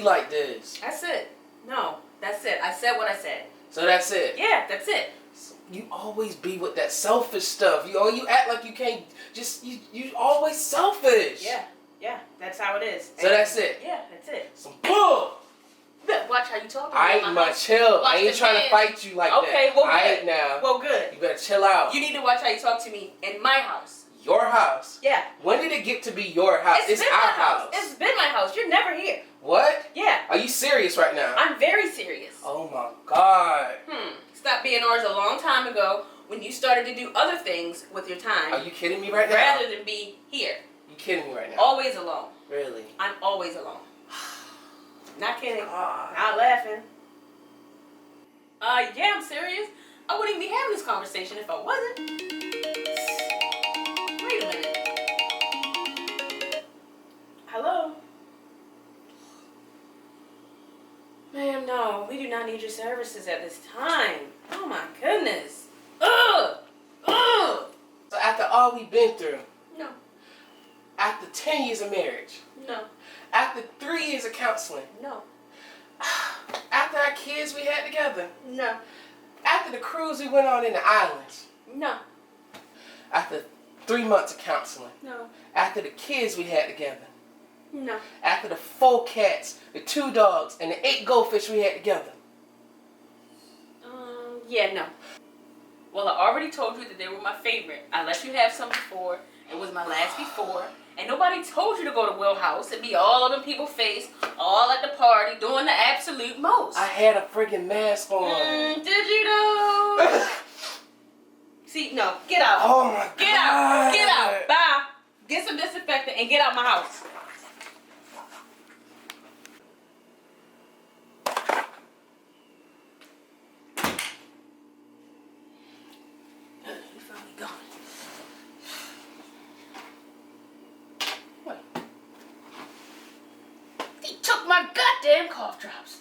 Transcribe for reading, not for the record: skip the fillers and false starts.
like this. That's it. No, that's it. I said what I said. So that's it. Yeah, that's it. You always be with that selfish stuff. You act like you can't. You always selfish. Yeah, that's how it is. So that's it. Yeah, that's it. Some bull. Watch how you talk to me. I ain't my chill. I ain't trying to fight you like that. Okay, well, good. I ain't now. Well, good. You better chill out. You need to watch how you talk to me in my house. Your house? Yeah. When did it get to be your house? It's our house. It's been my house. You're never here. What? Yeah. Are you serious right now? I'm very serious. Oh my God. Stopped being ours a long time ago when you started to do other things with your time. Are you kidding me right now? Rather than be here. You kidding me right now? Always alone. Really? I'm always alone. Not kidding. Not laughing. Yeah, I'm serious. I wouldn't even be having this conversation if I wasn't. Wait a minute. Hello? Ma'am, no. We do not need your services at this time. Oh my goodness. Ugh! Ugh! So after all we've been through, No. after 10 years of marriage, No. after 3 years of counseling, No. after our kids we had together, No. after the cruise we went on in the islands, No. after 3 months of counseling, No. after the kids we had together, No. after the 4 cats, the 2 dogs, and the 8 goldfish we had together. Yeah, no. Well, I already told you that they were my favorite. I let you have some before. It was my last before. And nobody told you to go to Will House and be all up in people's face, all at the party, doing the absolute most. I had a friggin' mask on. Did you though? See, no, get out. Oh my God. Get out. Get out. Bye. Get some disinfectant and get out my house. He took my goddamn cough drops.